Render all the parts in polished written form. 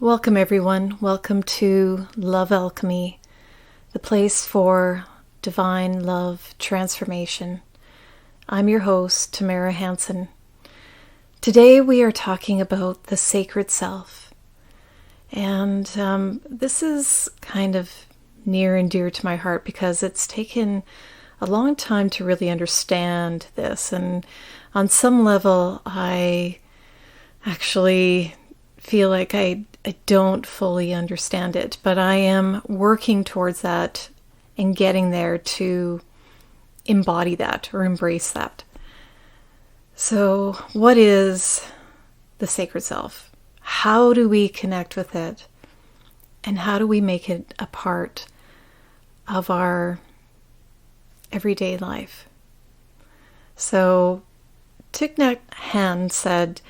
Welcome, everyone. Welcome to Love Alchemy, the place for divine love transformation. I'm your host, Tamara Hansen. Today we are talking about the sacred self. And this is kind of near and dear to my heart because it's taken a long time to really understand this. And on some level, I actually feel like I don't fully understand it, but I am working towards that and getting there to embody that or embrace that. So, what is the sacred self? How do we connect with it? And how do we make it a part of our everyday life? So, Thich Nhat Hanh said,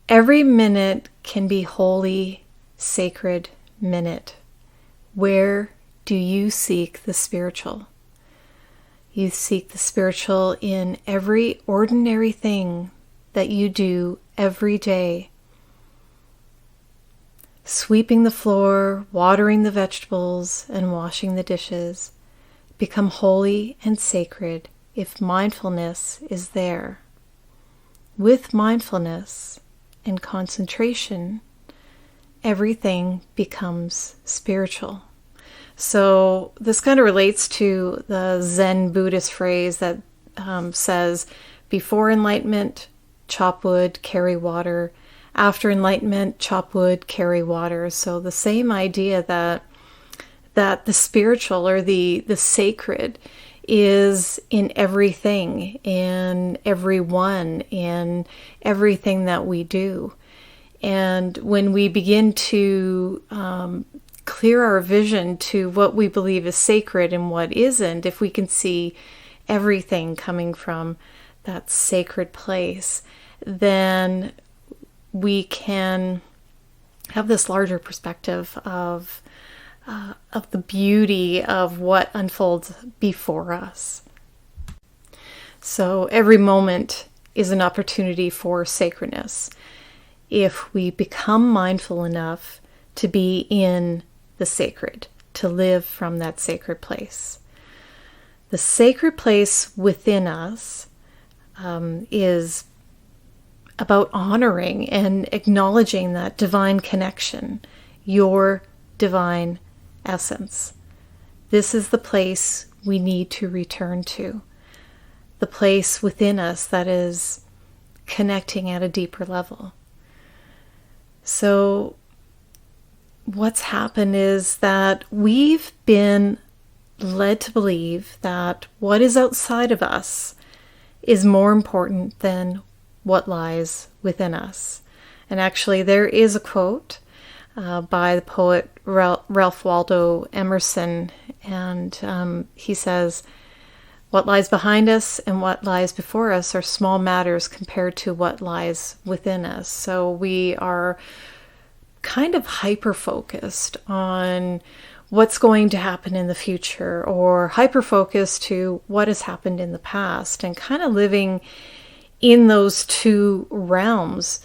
"Every minute can be holy, sacred minute. Where do you seek the spiritual? You seek the spiritual in every ordinary thing that you do every day. Sweeping the floor, watering the vegetables, and washing the dishes become holy and sacred if mindfulness is there. With mindfulness and concentration, everything becomes spiritual." So this kind of relates to the Zen Buddhist phrase that says, before enlightenment, chop wood, carry water. After enlightenment, chop wood, carry water. So the same idea that the spiritual or the sacred is in everything, in everyone, in everything that we do. And when we begin to clear our vision to what we believe is sacred and what isn't, if we can see everything coming from that sacred place, then we can have this larger perspective of the beauty of what unfolds before us. So every moment is an opportunity for sacredness if we become mindful enough to be in the sacred, to live from that sacred place. The sacred place within us is about honoring and acknowledging that divine connection, your divine essence. This is the place we need to return to, the place within us that is connecting at a deeper level. So what's happened is that we've been led to believe that what is outside of us is more important than what lies within us. And actually there is a quote by the poet Ralph Waldo Emerson, and he says, "What lies behind us and what lies before us are small matters compared to what lies within us." So we are kind of hyper-focused on what's going to happen in the future, or hyper-focused to what has happened in the past, and kind of living in those two realms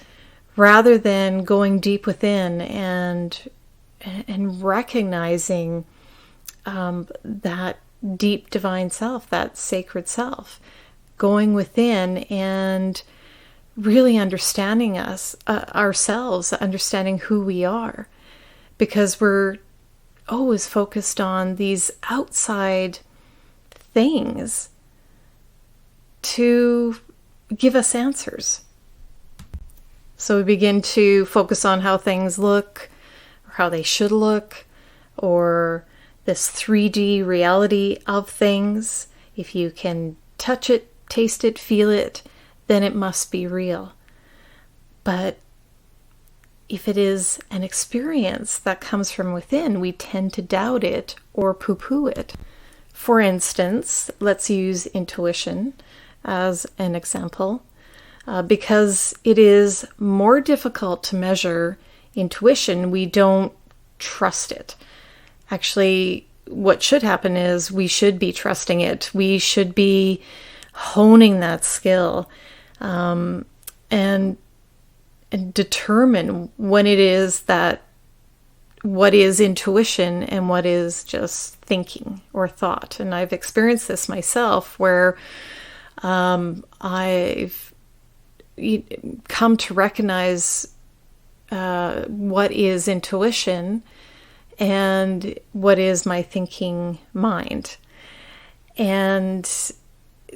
rather than going deep within and recognizing that deep divine self, that sacred self, going within and really understanding ourselves, understanding who we are, because we're always focused on these outside things to give us answers. So we begin to focus on how things look, or how they should look, or this 3D reality of things. If you can touch it, taste it, feel it, then it must be real. But if it is an experience that comes from within, we tend to doubt it or poo-poo it. For instance, let's use intuition as an example. Because it is more difficult to measure intuition, we don't trust it. Actually, what should happen is we should be trusting it. We should be honing that skill and determine when it is that what is intuition and what is just thinking or thought. And I've experienced this myself where I've come to recognize what is intuition and what is my thinking mind. And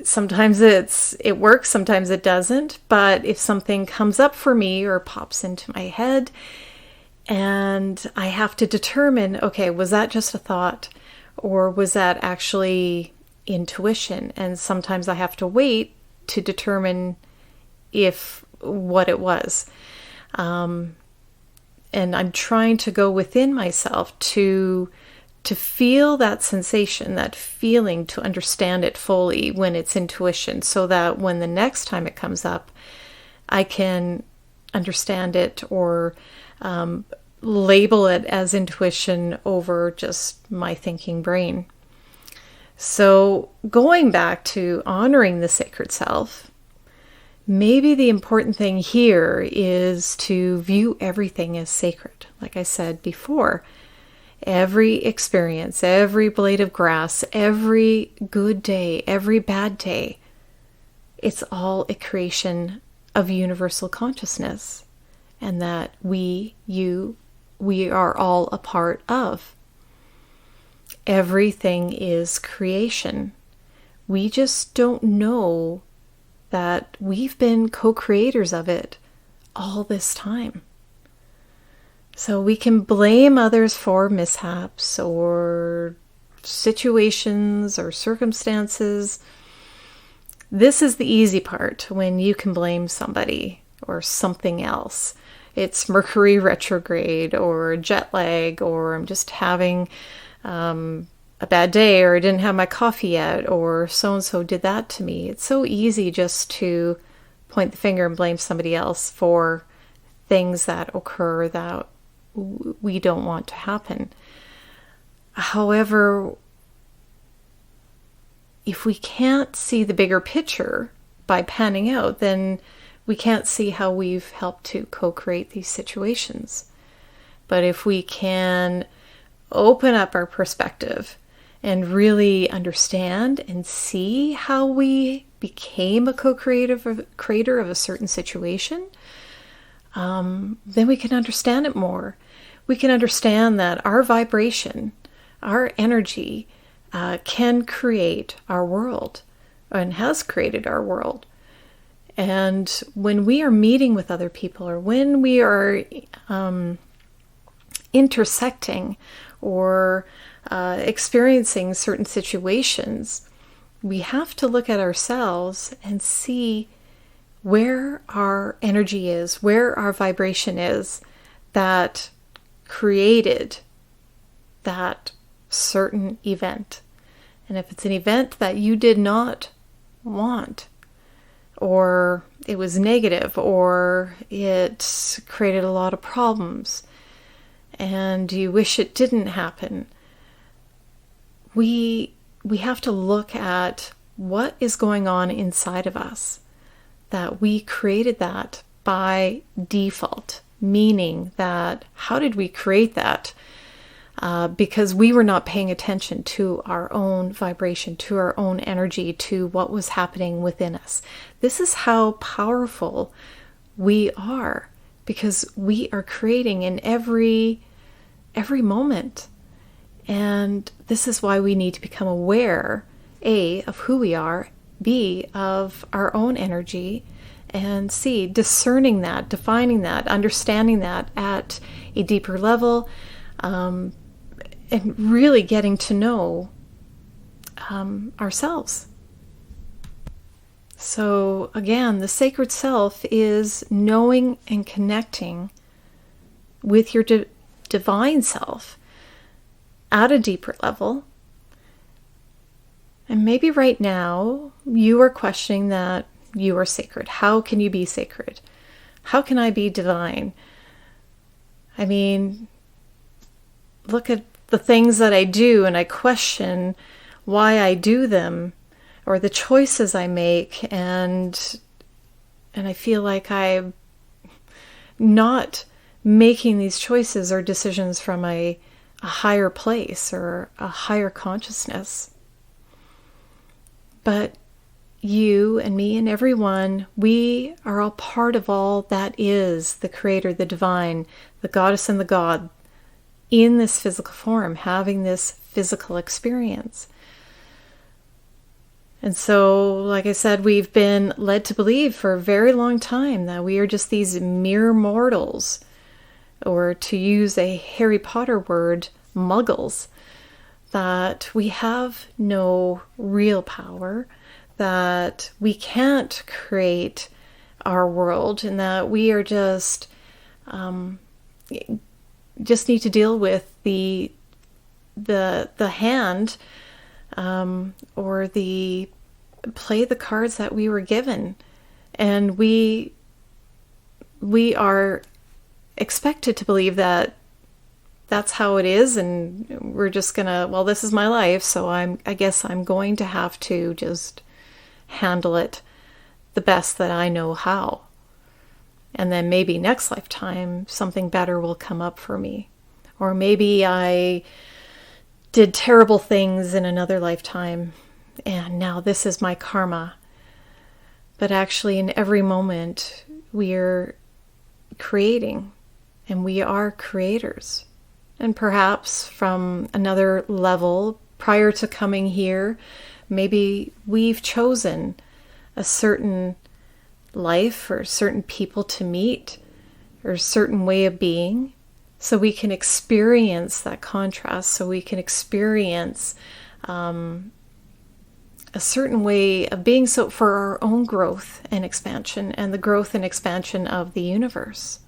sometimes it works, sometimes it doesn't. But if something comes up for me or pops into my head, and I have to determine, okay, was that just a thought or was that actually intuition? And sometimes I have to wait to determine what it was. And I'm trying to go within myself to feel that sensation, that feeling, to understand it fully when it's intuition, so that when the next time it comes up, I can understand it or label it as intuition over just my thinking brain. So going back to honoring the sacred self, maybe the important thing here is to view everything as sacred. Like I said before, every experience, every blade of grass, every good day, every bad day, it's all a creation of universal consciousness, and that we are all a part of. Everything is creation. We just don't know that we've been co-creators of it all this time. So we can blame others for mishaps or situations or circumstances. This is the easy part, when you can blame somebody or something else. It's Mercury retrograde or jet lag, or I'm just having a bad day, or I didn't have my coffee yet, or so-and-so did that to me. It's so easy just to point the finger and blame somebody else for things that occur that we don't want to happen. However, if we can't see the bigger picture by panning out, then we can't see how we've helped to co-create these situations. But if we can open up our perspective and really understand and see how we became a creator of a certain situation, then we can understand it more. We can understand that our vibration, our energy, can create our world and has created our world. And when we are meeting with other people, or when we are intersecting or experiencing certain situations, we have to look at ourselves and see where our energy is, where our vibration is that created that certain event. And if it's an event that you did not want, or it was negative, or it created a lot of problems, and you wish it didn't happen, we have to look at what is going on inside of us, that we created that by default, meaning that how did we create that? Because we were not paying attention to our own vibration, to our own energy, to what was happening within us. This is how powerful we are, because we are creating in every moment. And this is why we need to become aware, A, of who we are, B, of our own energy, and C, discerning that, defining that, understanding that at a deeper level, and really getting to know ourselves. So again, the sacred self is knowing and connecting with your divine self at a deeper level. And maybe right now you are questioning that you are sacred. How can you be sacred? How can I be divine? I mean, look at the things that I do, and I question why I do them, or the choices I make, and I feel like I'm not making these choices or decisions from a higher place or a higher consciousness. But you and me and everyone, we are all part of all that is the Creator, the Divine, the Goddess and the God in this physical form, having this physical experience. And so, like I said, we've been led to believe for a very long time that we are just these mere mortals, or to use a Harry Potter word, muggles, that we have no real power, that we can't create our world, and that we are just need to deal with the hand, or play the cards that we were given, and we are expected to believe that that's how it is, and we're just gonna, well, this is my life, so I guess I'm going to have to just handle it the best that I know how. And then maybe next lifetime something better will come up for me. Or maybe I did terrible things in another lifetime and now this is my karma. But actually in every moment we're creating, and we are creators. And perhaps from another level, prior to coming here, maybe we've chosen a certain life or certain people to meet or a certain way of being, so we can experience that contrast, so we can experience a certain way of being, so for our own growth and expansion and the growth and expansion of the universe.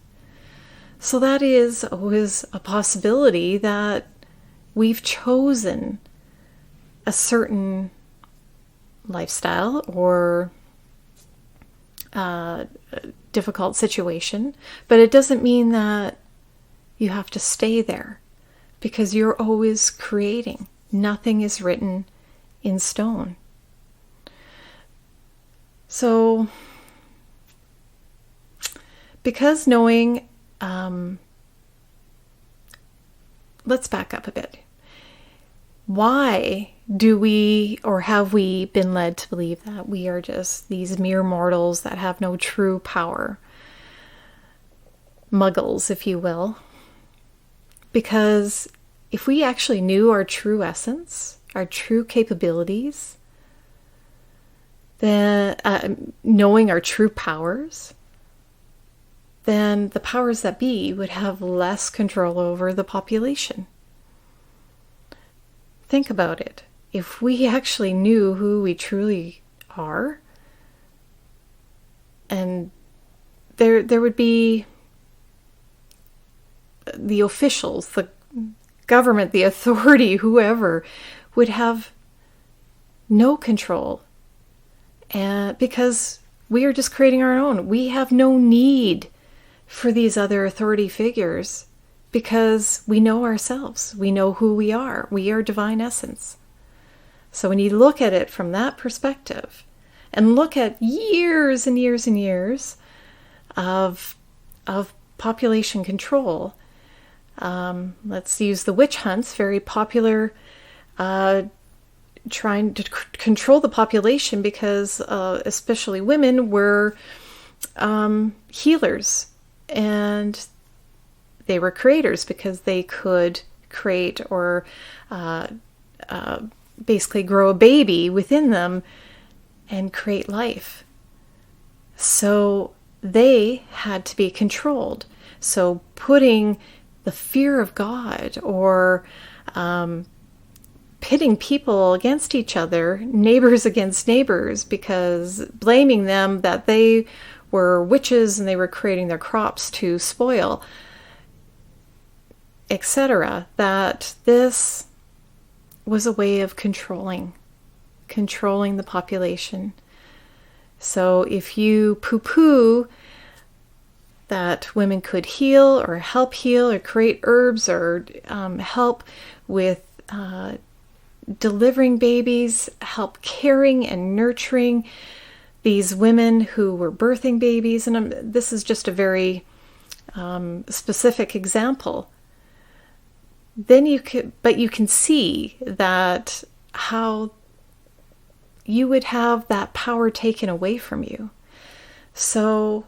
So that is always a possibility, that we've chosen a certain lifestyle or difficult situation, but it doesn't mean that you have to stay there, because you're always creating. Nothing is written in stone. So, because knowing, let's back up a bit. Why do we, or have we been led to believe that we are just these mere mortals that have no true power? Muggles, if you will. Because if we actually knew our true essence, our true capabilities, then knowing our true powers, then the powers that be would have less control over the population. Think about it. If we actually knew who we truly are, and there would be the officials, the government, the authority, whoever, would have no control. And because we are just creating our own. We have no need for these other authority figures, because we know ourselves. We know who we are. We are divine essence. So when you look at it from that perspective, and look at years and years and years of population control, let's use the witch hunts, very popular, trying to control the population, because especially women were healers, and they were creators because they could create or basically grow a baby within them and create life. So they had to be controlled. So putting the fear of God, or pitting people against each other, neighbors against neighbors, because blaming them that they were witches and they were creating their crops to spoil, etc. That this was a way of controlling the population. So if you poo-poo that women could heal or help heal or create herbs or help with delivering babies, help caring and nurturing these women who were birthing babies, and this is just a very specific example, then you can see that how you would have that power taken away from you. So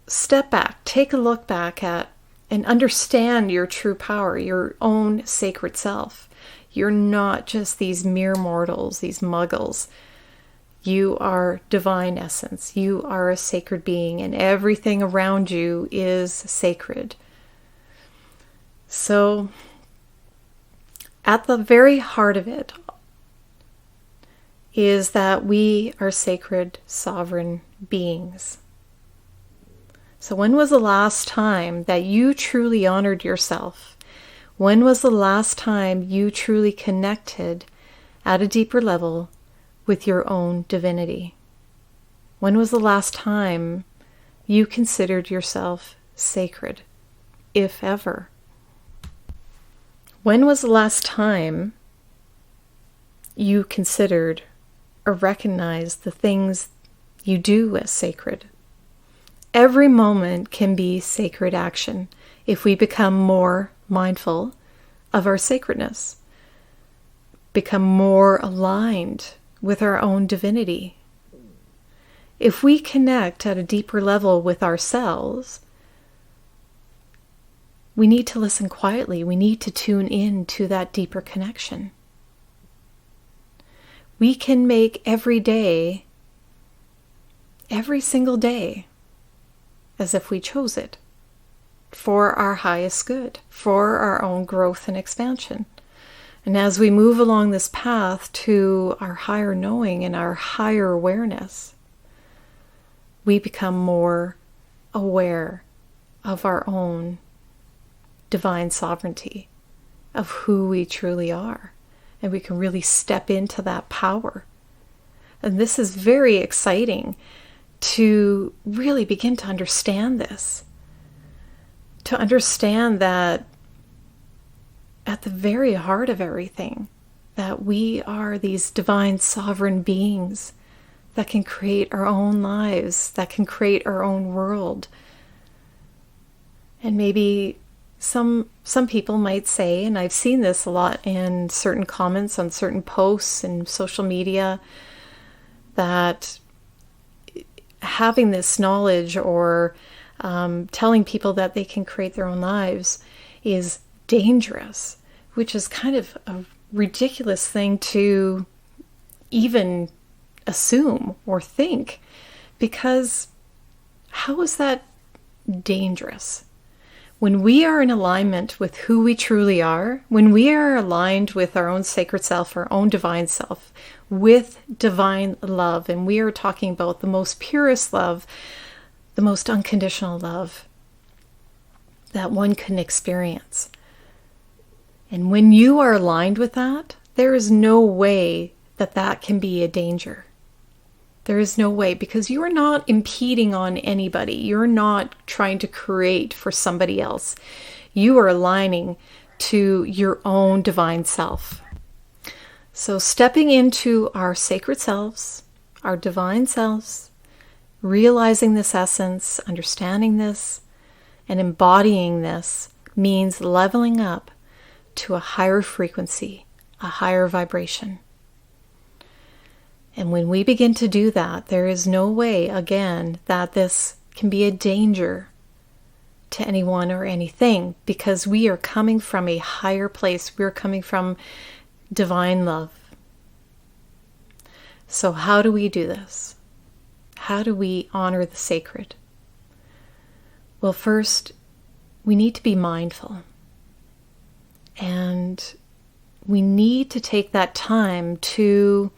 step back, take a look back at and understand your true power, your own sacred self. You're not just these mere mortals, these muggles. You are divine essence. You are a sacred being, and everything around you is sacred. So, at the very heart of it is that we are sacred, sovereign beings. So when was the last time that you truly honored yourself? When was the last time you truly connected at a deeper level with your own divinity? When was the last time you considered yourself sacred, if ever? When was the last time you considered or recognized the things you do as sacred? Every moment can be sacred action if we become more mindful of our sacredness, become more aligned with our own divinity. If we connect at a deeper level with ourselves, we need to listen quietly. We need to tune in to that deeper connection. We can make every day, every single day, as if we chose it, for our highest good, for our own growth and expansion. And as we move along this path to our higher knowing and our higher awareness, we become more aware of our own divine sovereignty, of who we truly are. And we can really step into that power. And this is very exciting to really begin to understand this. To understand that at the very heart of everything, that we are these divine sovereign beings that can create our own lives, that can create our own world. And maybe some people might say, and I've seen this a lot in certain comments on certain posts and social media, that having this knowledge or telling people that they can create their own lives is dangerous, which is kind of a ridiculous thing to even assume or think, because how is that dangerous? When we are in alignment with who we truly are, when we are aligned with our own sacred self, our own divine self, with divine love, and we are talking about the most purest love, the most unconditional love that one can experience. And when you are aligned with that, there is no way that that can be a danger. There is no way, because you are not impeding on anybody. You're not trying to create for somebody else. You are aligning to your own divine self. So stepping into our sacred selves, our divine selves, realizing this essence, understanding this, and embodying this means leveling up to a higher frequency, a higher vibration. And when we begin to do that, there is no way, again, that this can be a danger to anyone or anything, because we are coming from a higher place. We're coming from divine love. So how do we do this? How do we honor the sacred? Well, first, we need to be mindful. And we need to take that time to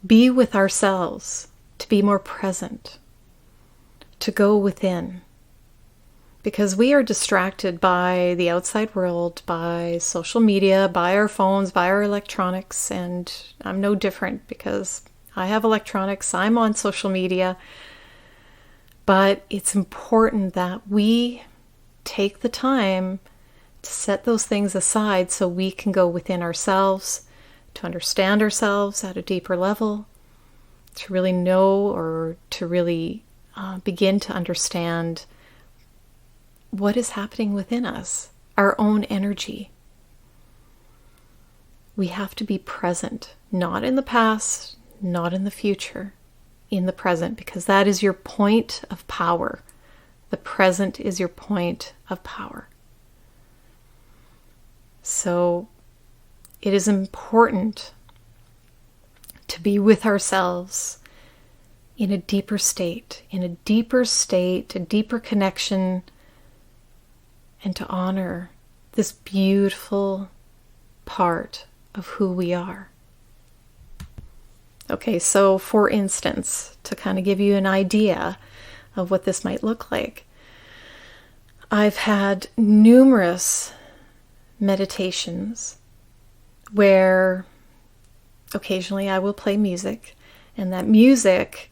be with ourselves, to be more present, to go within. Because we are distracted by the outside world, by social media, by our phones, by our electronics, and I'm no different because I have electronics, I'm on social media. But it's important that we take the time to set those things aside so we can go within ourselves, to understand ourselves at a deeper level, to really know or to really begin to understand what is happening within us, our own energy. We have to be present, not in the past, not in the future, in the present, because that is your point of power. The present is your point of power. So it is important to be with ourselves in a deeper state, a deeper connection, and to honor this beautiful part of who we are. Okay, so for instance, to kind of give you an idea of what this might look like, I've had numerous meditations where occasionally I will play music, and that music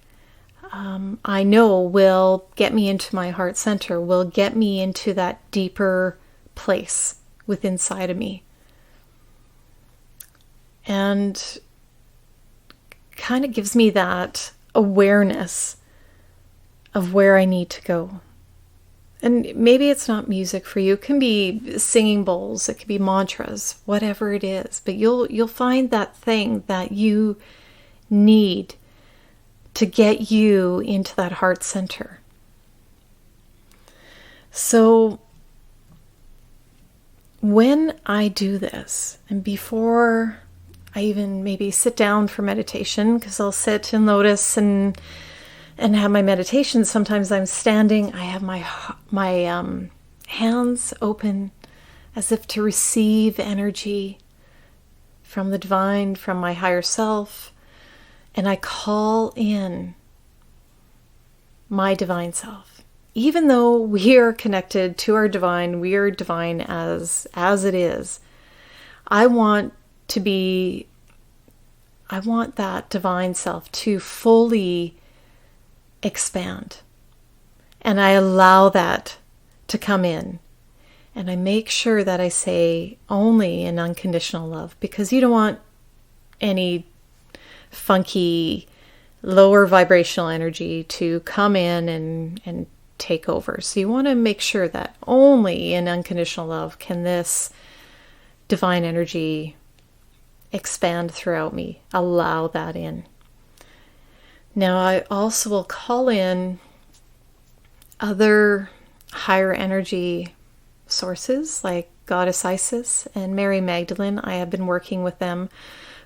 I know will get me into my heart center, will get me into that deeper place within inside of me. And kind of gives me that awareness of where I need to go. And maybe it's not music for you. It can be singing bowls, it could be mantras, whatever it is. But you'll find that thing that you need to get you into that heart center. So when I do this, and before I even maybe sit down for meditation, because I'll sit in lotus and have my meditation. Sometimes I'm standing, I have my hands open as if to receive energy from the divine, from my higher self, and I call in my divine self. Even though we are connected to our divine, we are divine as it is. I want that divine self to fully expand. And I allow that to come in. And I make sure that I say only in unconditional love, because you don't want any funky, lower vibrational energy to come in and take over. So you want to make sure that only in unconditional love can this divine energy expand throughout me. Allow that in. Now I also will call in other higher energy sources like Goddess Isis and Mary Magdalene. I have been working with them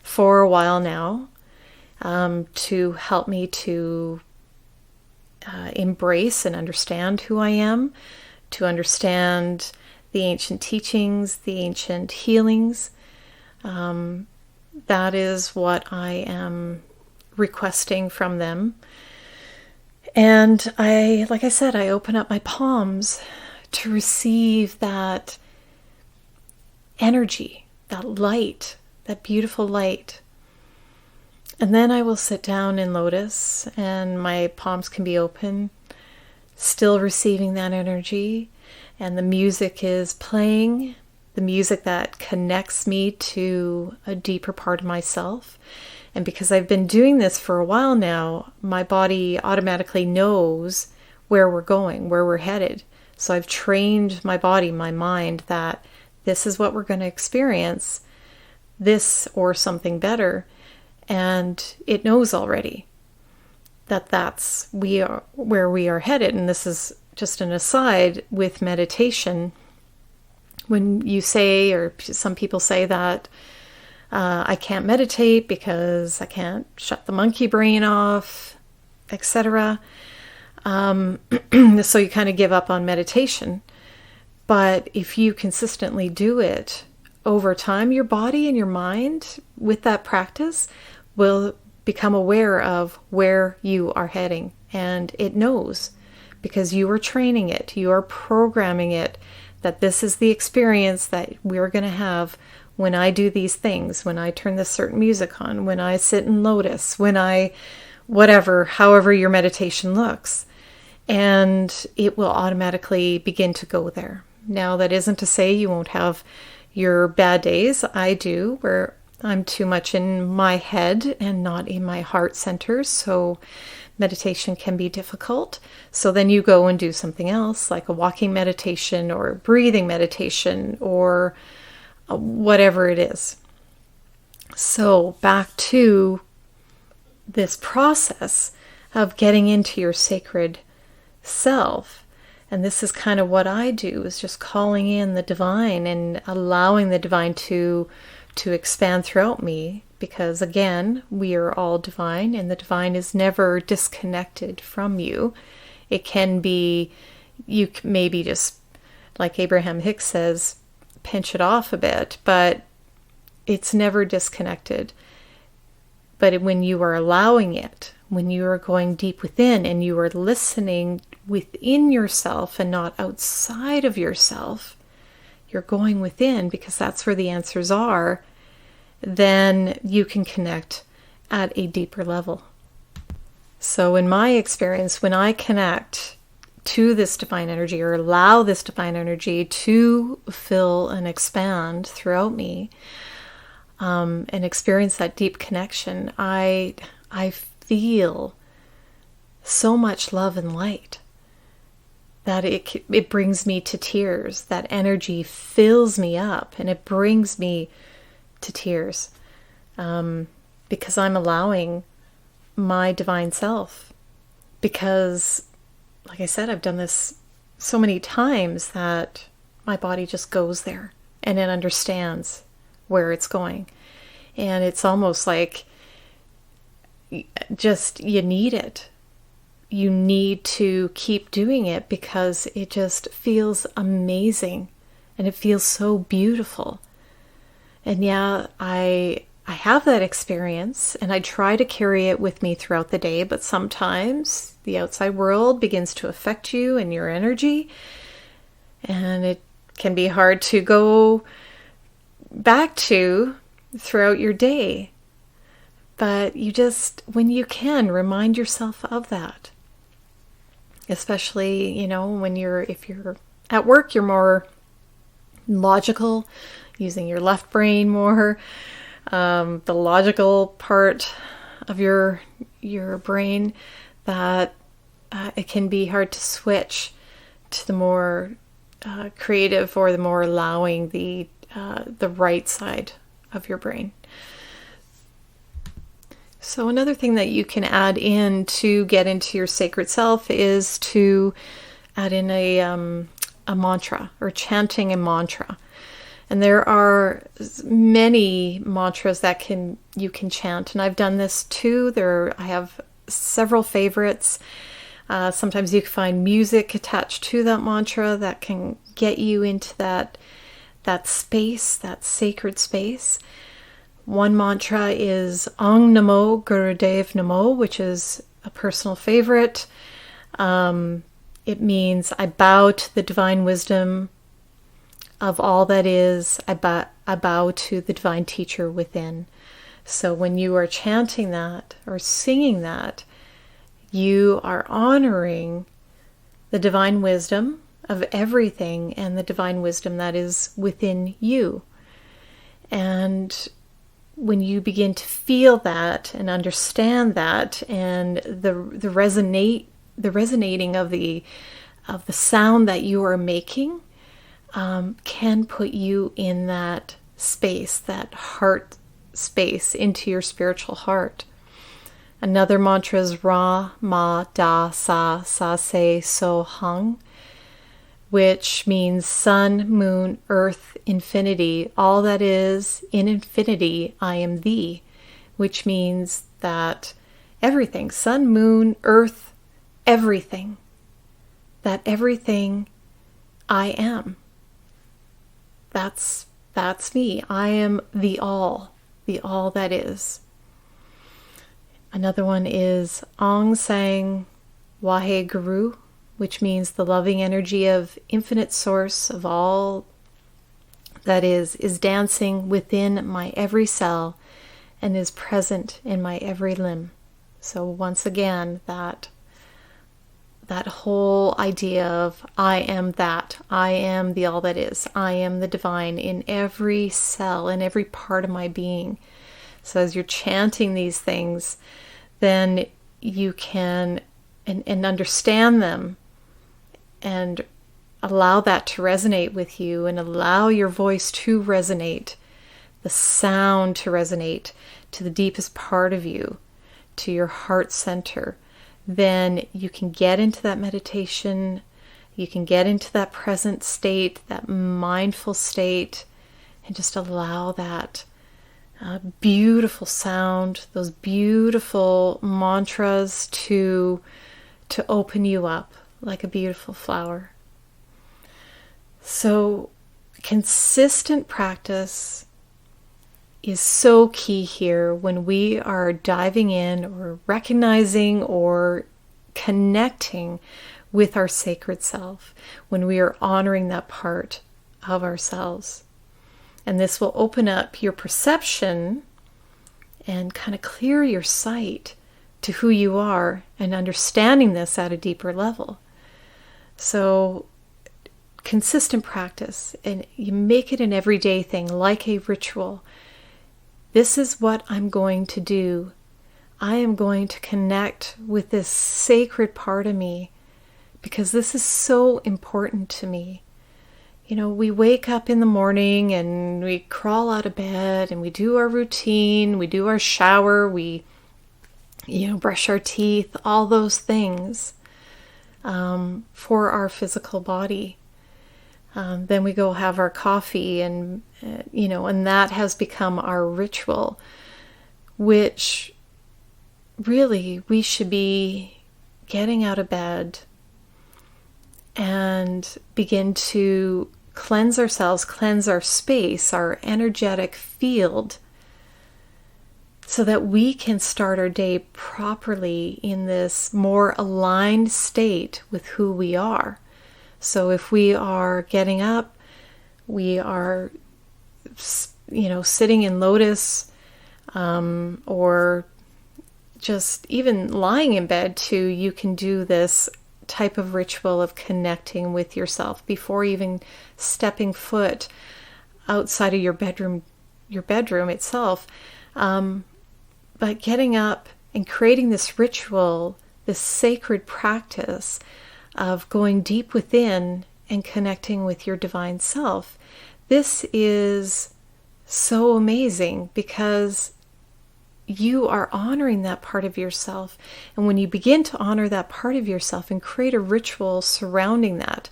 for a while now to help me to embrace and understand who I am, to understand the ancient teachings, the ancient healings. That is what I am requesting from them. And like I said, I open up my palms to receive that energy, that light, that beautiful light. And then I will sit down in lotus and my palms can be open, still receiving that energy. And the music is playing, the music that connects me to a deeper part of myself. And because I've been doing this for a while now, my body automatically knows where we're going, where we're headed. So I've trained my body, my mind, that this is what we're going to experience, this or something better. And it knows already that that's where we are headed. And this is just an aside with meditation. When you say, or some people say that I can't meditate because I can't shut the monkey brain off, etc. So you kind of give up on meditation. But if you consistently do it over time, your body and your mind with that practice will become aware of where you are heading. And it knows because you are training it, you are programming it that this is the experience that we're going to have when I do these things, when I turn this certain music on, when I sit in lotus, when I, however your meditation looks. And it will automatically begin to go there. Now, that isn't to say you won't have your bad days. I do, where I'm too much in my head and not in my heart center. So meditation can be difficult. So then you go and do something else, like a walking meditation or breathing meditation or whatever it is. So back to this process of getting into your sacred self. And this is kind of what I do, is just calling in the divine and allowing the divine to expand throughout me. Because again, we are all divine, and the divine is never disconnected from you. It can be, you maybe just, like Abraham Hicks says, pinch it off a bit, but it's never disconnected. But when you are allowing it, when you are going deep within and you are listening within yourself and not outside of yourself, you're going within because that's where the answers are, then you can connect at a deeper level. So in my experience, when I connect to this divine energy or allow this divine energy to fill and expand throughout me, and experience that deep connection, I feel so much love and light that it brings me to tears. That energy fills me up and it brings me to tears, because I'm allowing my divine self. Because, like I said, I've done this so many times that my body just goes there and it understands where it's going. And it's almost like just you need it. You need to keep doing it because it just feels amazing and it feels so beautiful. And yeah, I have that experience and I try to carry it with me throughout the day, but sometimes the outside world begins to affect you and your energy, and it can be hard to go back to throughout your day. But you just, when you can, remind yourself of that. Especially, when if you're at work, you're more logical, using your left brain more, the logical part of your brain, that it can be hard to switch to the more creative or the more allowing, the right side of your brain. So another thing that you can add in to get into your sacred self is to add in a mantra, or chanting a mantra. And there are many mantras that you can chant, and I've done this too. I have several favorites. Sometimes you can find music attached to that mantra that can get you into that space, that sacred space. One mantra is Ong Namo Gurudev Namo, which is a personal favorite. It means I bow to the divine wisdom of all that is. I bow to the divine teacher within. So when you are chanting that or singing that, you are honoring the divine wisdom of everything and the divine wisdom that is within you. And when you begin to feel that and understand that, and the resonating of the sound that you are making, can put you in that space, that heart space, into your spiritual heart. Another mantra is Ra, Ma, Da, Sa, Sa, Se, So, Hung, which means sun, moon, earth, infinity, all that is in infinity, I am thee, which means that everything, sun, moon, earth, everything, that everything I am. That's me. I am the all that is. Another one is Aung Sang Wahe Guru, which means the loving energy of infinite source of all that is dancing within my every cell and is present in my every limb. So once again, that whole idea of I am that, I am the all that is, I am the divine in every cell, in every part of my being. So as you're chanting these things, then you can and understand them and allow that to resonate with you, and allow your voice to resonate, the sound to resonate to the deepest part of you, to your heart center, then you can get into that meditation, you can get into that present state, that mindful state, and just allow that beautiful sound, those beautiful mantras to open you up like a beautiful flower. So consistent practice is so key here when we are diving in or recognizing or connecting with our sacred self, when we are honoring that part of ourselves. And this will open up your perception and kind of clear your sight to who you are and understanding this at a deeper level. So consistent practice, and you make it an everyday thing, like a ritual. This is what I'm going to do. I am going to connect with this sacred part of me because this is so important to me. You know, we wake up in the morning and we crawl out of bed and we do our routine, we do our shower, we, brush our teeth, all those things for our physical body. Then we go have our coffee and that has become our ritual, which really we should be getting out of bed and begin to cleanse ourselves, cleanse our space, our energetic field, so that we can start our day properly in this more aligned state with who we are. So if we are getting up, we are, sitting in lotus, or just even lying in bed too, you can do this type of ritual of connecting with yourself before even stepping foot outside of your bedroom itself. But getting up and creating this ritual, this sacred practice of going deep within and connecting with your divine self. This is so amazing because you are honoring that part of yourself. And when you begin to honor that part of yourself and create a ritual surrounding that,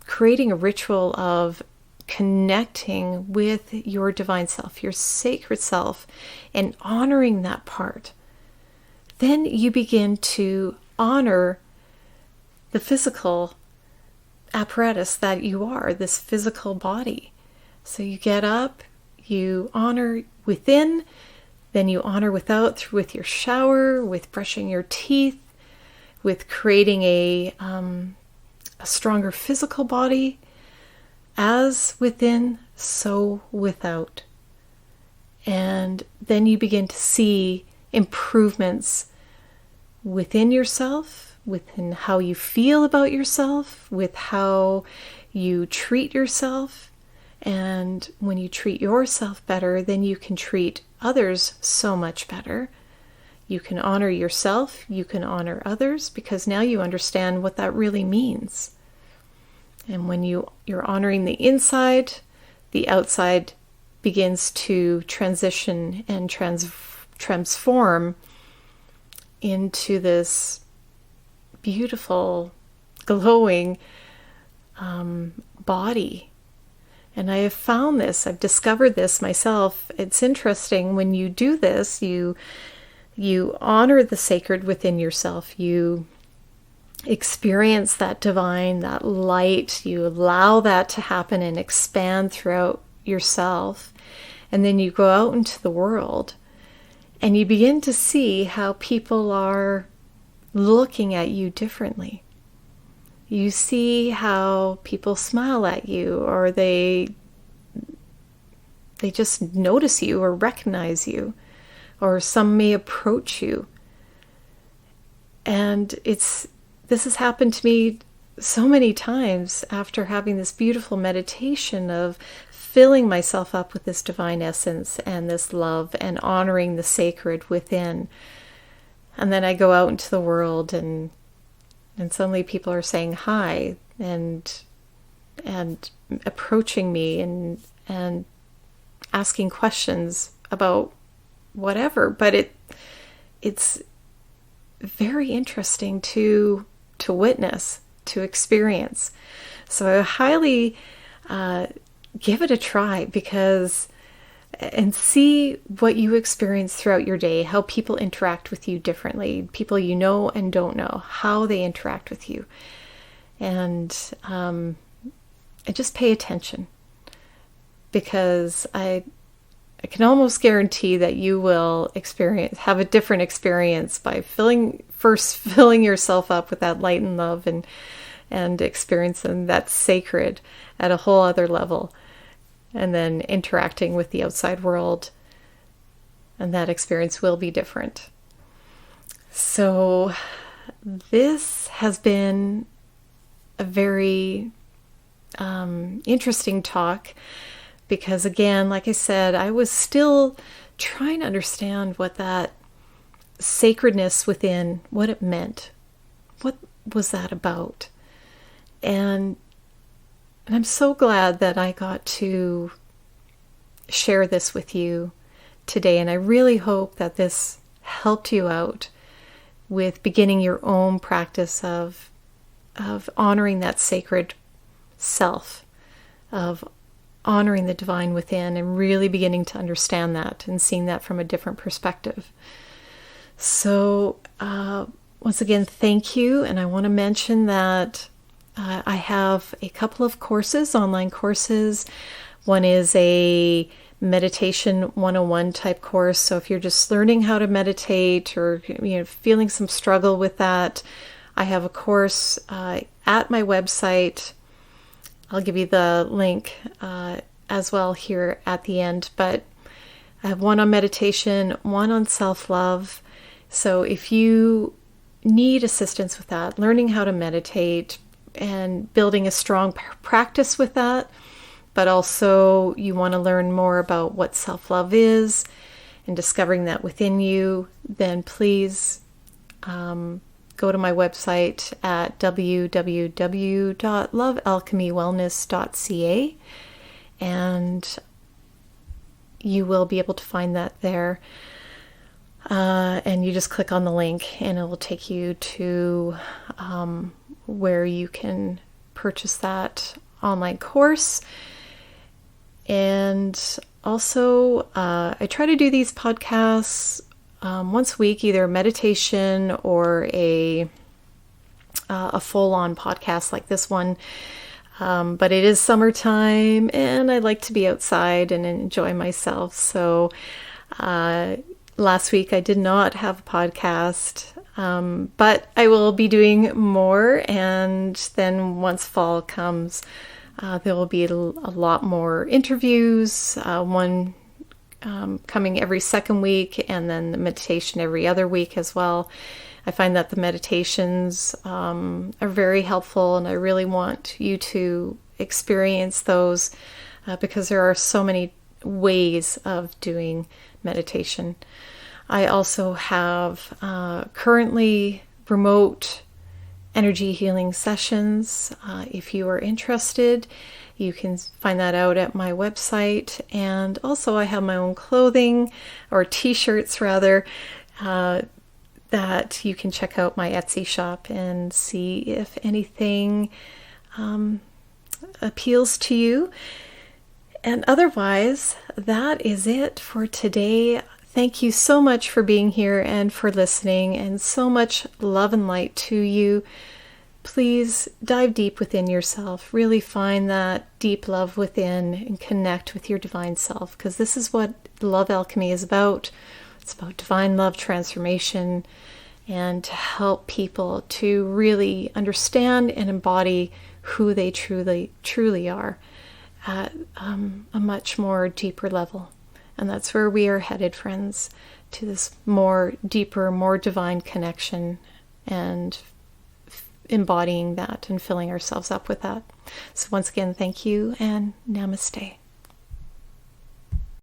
creating a ritual of connecting with your divine self, your sacred self, and honoring that part, then you begin to honor the physical apparatus that you are, this physical body. So you get up, you honor within, then you honor without with your shower, with brushing your teeth, with creating a stronger physical body. As within, so without. And then you begin to see improvements within yourself, within how you feel about yourself, with how you treat yourself. And when you treat yourself better, then you can treat others so much better. You can honor yourself, you can honor others, because now you understand what that really means. And when you're honoring the inside, the outside begins to transition and transform into this beautiful, glowing body. And I have found this, I've discovered this myself. It's interesting when you do this, you honor the sacred within yourself. You experience that divine, that light. You allow that to happen and expand throughout yourself. And then you go out into the world and you begin to see how people are looking at you differently. You see how people smile at you, or they just notice you or recognize you, or some may approach you. And this has happened to me so many times after having this beautiful meditation of filling myself up with this divine essence and this love and honoring the sacred within. And then I go out into the world, and suddenly people are saying hi and approaching me and asking questions about whatever. But it's very interesting to witness, to experience. So I highly give it a try, and see what you experience throughout your day, how people interact with you differently, people you know and don't know, how they interact with you. And just pay attention, because I can almost guarantee that you will have a different experience by filling yourself up with that light and love, and experiencing that sacred at a whole other level, and then interacting with the outside world, and that experience will be different. So this has been a very interesting talk, because again, like I said, I was still trying to understand what that sacredness within, what it meant. What was that about? And I'm so glad that I got to share this with you today. And I really hope that this helped you out with beginning your own practice of honoring that sacred self, of honoring the divine within, and really beginning to understand that and seeing that from a different perspective. So once again, thank you. And I want to mention that I have a couple of courses, online courses. One is a meditation 101 type course. So if you're just learning how to meditate, or feeling some struggle with that, I have a course at my website. I'll give you the link as well here at the end. But I have one on meditation, one on self-love. So if you need assistance with that, learning how to meditate and building a strong practice with that, but also you want to learn more about what self-love is and discovering that within you, then please go to my website at www.lovealchemywellness.ca, and you will be able to find that there. And you just click on the link, and it will take you to where you can purchase that online course. And also, I try to do these podcasts once a week, either meditation or a full-on podcast like this one. But it is summertime, and I like to be outside and enjoy myself. So last week I did not have a podcast, but I will be doing more. And then once fall comes, there will be a lot more interviews, one coming every second week, and then the meditation every other week as well. I find that the meditations are very helpful, and I really want you to experience those because there are so many ways of doing meditation. I also have currently remote energy healing sessions. If you are interested, you can find that out at my website. And also I have my own clothing, or t-shirts rather, that you can check out my Etsy shop and see if anything appeals to you. And otherwise, that is it for today. Thank you so much for being here and for listening, and so much love and light to you. Please dive deep within yourself. Really find that deep love within and connect with your divine self, because this is what Love Alchemy is about. It's about divine love transformation, and to help people to really understand and embody who they truly are at a much more deeper level. And that's where we are headed, friends, to this more deeper, more divine connection, and embodying that and filling ourselves up with that. So once again, thank you, and namaste.